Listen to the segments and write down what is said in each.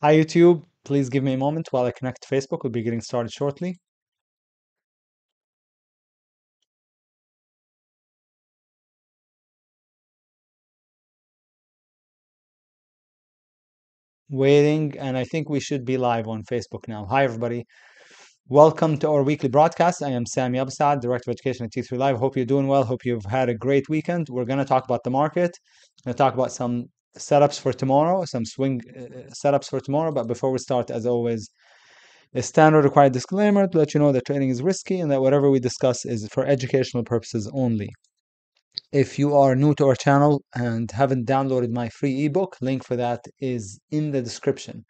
Hi YouTube, please give me a moment while I connect to Facebook. We'll be getting started shortly. Waiting, and I think we should be live on Facebook now. Hi everybody. Welcome to our weekly broadcast. I am Sami, Director of Education at T3 Live. Hope you're doing well. Hope you've had a great weekend. We're going to talk about the market. We're going to talk about some setups for tomorrow, some swing setups for tomorrow. But before we start, as always, a standard required disclaimer to let you know that trading is risky and that whatever we discuss is for educational purposes only. If you are new to our channel and haven't downloaded my free ebook, link for that is in the description.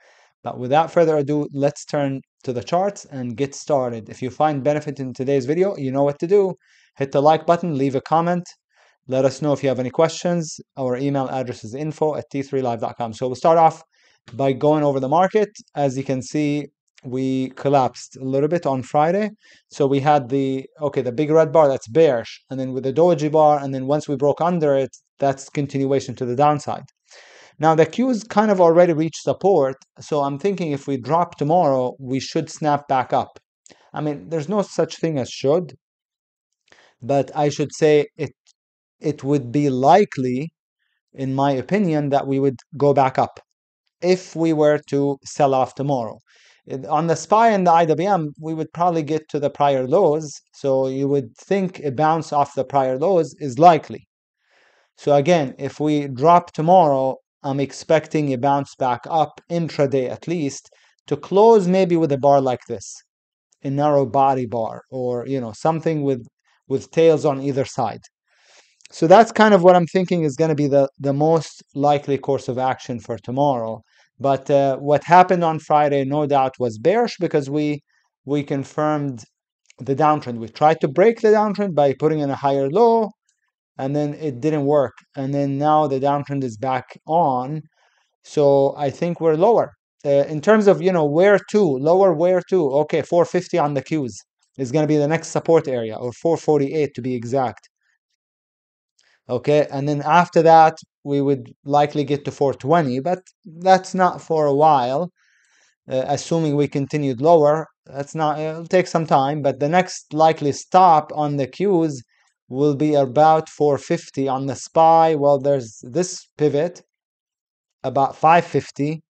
But without further ado, let's turn to the charts and get started. If you find benefit in today's video, you know what to do. Hit the like button, leave a comment. Let us know if you have any questions. Our email address is info@t3live.com. So we'll start off by going over the market. As you can see, we collapsed a little bit on Friday. So we had the big red bar, that's bearish, and then with the doji bar, and then once we broke under it, that's continuation to the downside. Now the Q's kind of already reached support, so I'm thinking if we drop tomorrow, we should snap back up. I mean, there's no such thing as should, but I should say it would be likely, in my opinion, that we would go back up if we were to sell off tomorrow. On the SPY and the IWM, we would probably get to the prior lows, so you would think a bounce off the prior lows is likely. So again, if we drop tomorrow, I'm expecting a bounce back up intraday at least to close maybe with a bar like this, a narrow body bar, or something with tails on either side. So that's kind of what I'm thinking is going to be the most likely course of action for tomorrow. But what happened on Friday, no doubt, was bearish because we confirmed the downtrend. We tried to break the downtrend by putting in a higher low, and then it didn't work. And then now the downtrend is back on. So I think we're lower. In terms of, where to, lower where to, okay, 450 on the Qs is going to be the next support area, or 448 to be exact. Okay, and then after that, we would likely get to 420, but that's not for a while. Assuming we continued lower, it'll take some time, but the next likely stop on the Qs will be about 450 on the SPY. Well, there's this pivot about 550,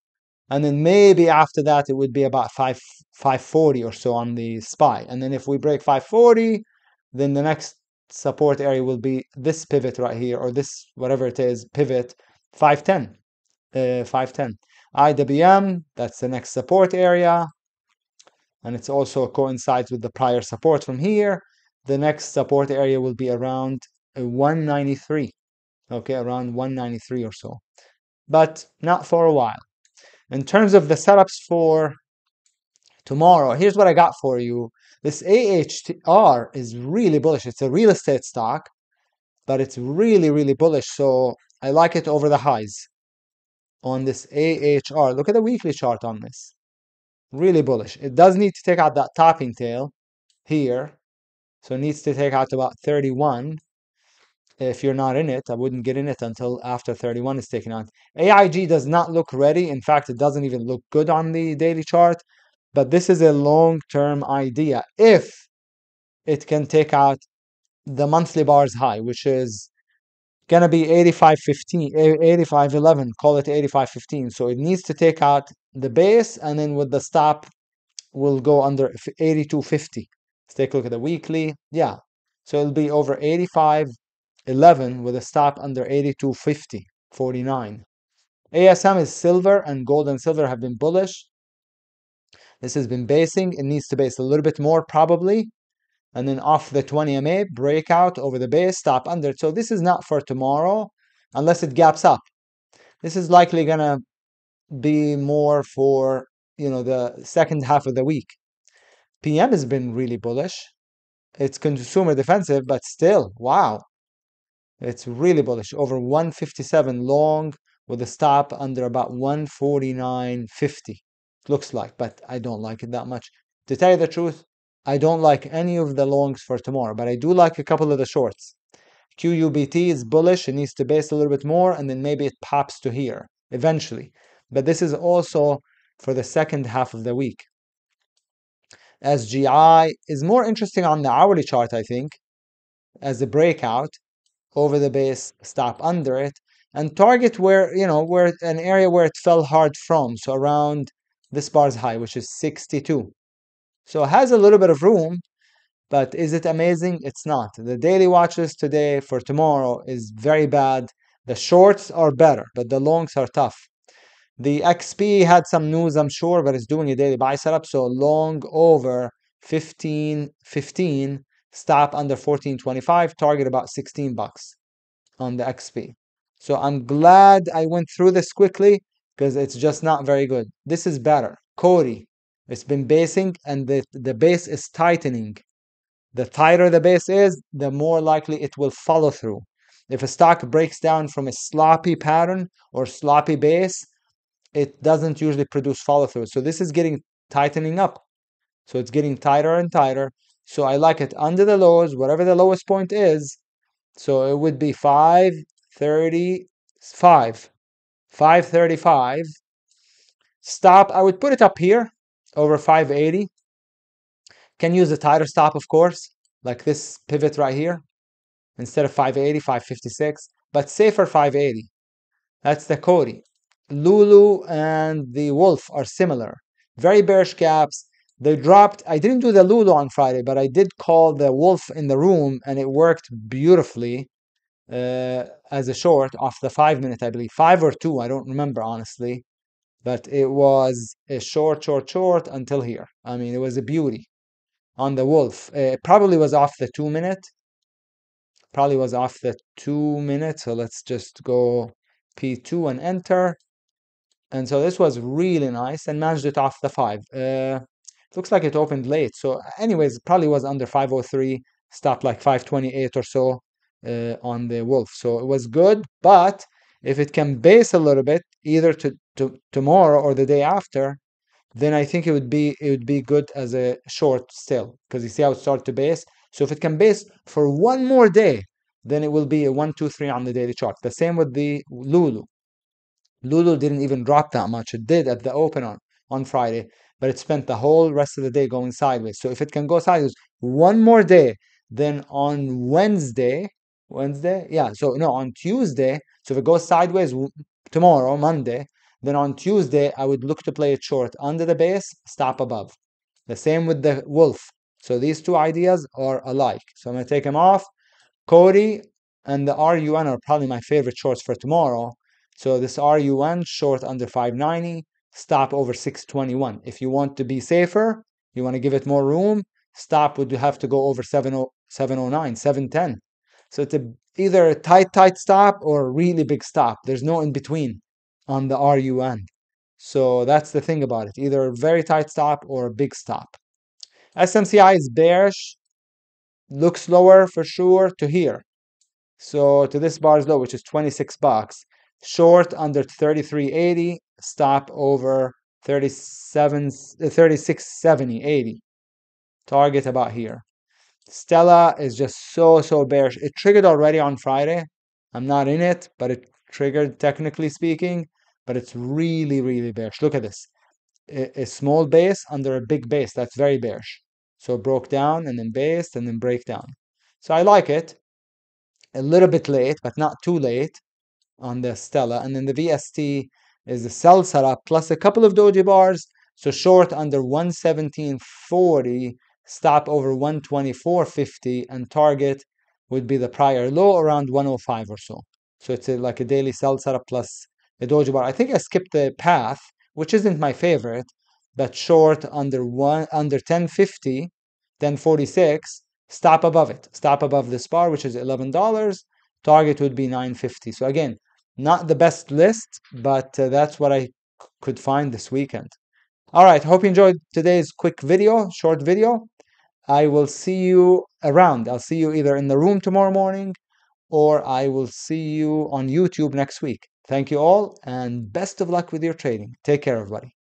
and then maybe after that it would be about 540 or so on the SPY. And then if we break 540, then the next support area will be this pivot right here, or this whatever it is pivot, 510. 510 IWM, that's the next support area, and it's also coincides with the prior support from here. The next support area will be around 193, okay, around 193 or so, but not for a while. In terms of the setups for tomorrow, here's what I got for you. This AHR is really bullish. It's a real estate stock, but it's really, really bullish. So I like it over the highs on this AHR. Look at the weekly chart on this. Really bullish. It does need to take out that topping tail here. So it needs to take out about 31. If you're not in it, I wouldn't get in it until after 31 is taken out. AIG does not look ready. In fact, it doesn't even look good on the daily chart. But this is a long-term idea if it can take out the monthly bars high, which is going to be 85.15, 85.11, call it 85.15. So it needs to take out the base, and then with the stop, we'll go under 82.50. Let's take a look at the weekly. Yeah, so it'll be over 85.11 with a stop under 82.50, 49. ASM is silver, and gold and silver have been bullish. This has been basing. It needs to base a little bit more probably. And then off the 20 MA, breakout over the base, stop under. So this is not for tomorrow unless it gaps up. This is likely going to be more for, the second half of the week. PM has been really bullish. It's consumer defensive, but still, wow. It's really bullish. Over 157 long with a stop under about 149.50. Looks like, but I don't like it that much. To tell you the truth, I don't like any of the longs for tomorrow, but I do like a couple of the shorts. QUBT is bullish. It needs to base a little bit more, and then maybe it pops to here eventually. But this is also for the second half of the week. SGI is more interesting on the hourly chart, I think, as a breakout over the base, stop under it, and target where, where an area where it fell hard from, so around this bar's high, which is 62. So it has a little bit of room, but is it amazing? It's not. The daily watch list today for tomorrow is very bad. The shorts are better, but the longs are tough. The XP had some news, I'm sure, but it's doing a daily buy setup. So long over 15.15, stop under 14.25, target about 16 bucks on the XP. So I'm glad I went through this quickly because it's just not very good. This is better. COTY, it's been basing and the base is tightening. The tighter the base is, the more likely it will follow through. If a stock breaks down from a sloppy pattern or sloppy base, it doesn't usually produce follow through. So this is tightening up. So it's getting tighter and tighter. So I like it under the lows, whatever the lowest point is. So it would be 535. 535. Stop, I would put it up here over 580. Can use a tighter stop, of course, like this pivot right here. Instead of 580, 556, but safer 580. That's the COTY. LULU and the Wolf are similar. Very bearish gaps. They dropped. I didn't do the LULU on Friday, but I did call the Wolf in the room, and it worked beautifully as a short off the 5-minute, I believe. 5 or 2, I don't remember, honestly. But it was a short until here. I mean, it was a beauty on the Wolf. It probably was off the 2-minute. Probably was off the 2-minute. So let's just go P2 and enter. And so this was really nice and managed it off the 5. Looks like it opened late. So anyways, probably was under 503, stopped like 528 or so on the Wolf. So it was good, but if it can base a little bit, either to tomorrow or the day after, then I think it would be good as a short still, because you see how it started to base. So if it can base for one more day, then it will be a 1, 2, 3 on the daily chart. The same with the LULU. LULU didn't even drop that much. It did at the open on Friday, but it spent the whole rest of the day going sideways. So if it can go sideways one more day, then on Wednesday, yeah, so no, on Tuesday, so if it goes sideways tomorrow, Monday, then on Tuesday, I would look to play it short under the base, stop above. The same with the Wolf. So these two ideas are alike. So I'm going to take them off. COTY and the RUN are probably my favorite shorts for tomorrow. So this RUN short under 590, stop over 621. If you want to be safer, you want to give it more room, stop would have to go over 709, 710. So it's either a tight stop or a really big stop. There's no in between on the RUN. So that's the thing about it. Either a very tight stop or a big stop. SMCI is bearish. Looks lower for sure to here. So to this bar's low, which is 26 bucks. Short under 33.80, stop over 36.70, 80. Target about here. STLA is just so bearish. It triggered already on Friday. I'm not in it, but it triggered technically speaking, but it's really bearish. Look at this. A small base under a big base. That's very bearish. So it broke down and then based and then break down. So I like it. A little bit late, but not too late on the STLA. And then the VST is the sell setup plus a couple of doji bars. So short under 117.40, stop over 124.50, and target would be the prior low around 105 or so. So it's like a daily sell setup plus a doji bar. I think I skipped the path, which isn't my favorite, but short under 10.50, 10.46, stop above it. Stop above this bar, which is $11. Target would be 9.50. So again, not the best list, but that's what I could find this weekend. All right, hope you enjoyed today's quick video, short video. I will see you around. I'll see you either in the room tomorrow morning or I will see you on YouTube next week. Thank you all and best of luck with your trading. Take care, everybody.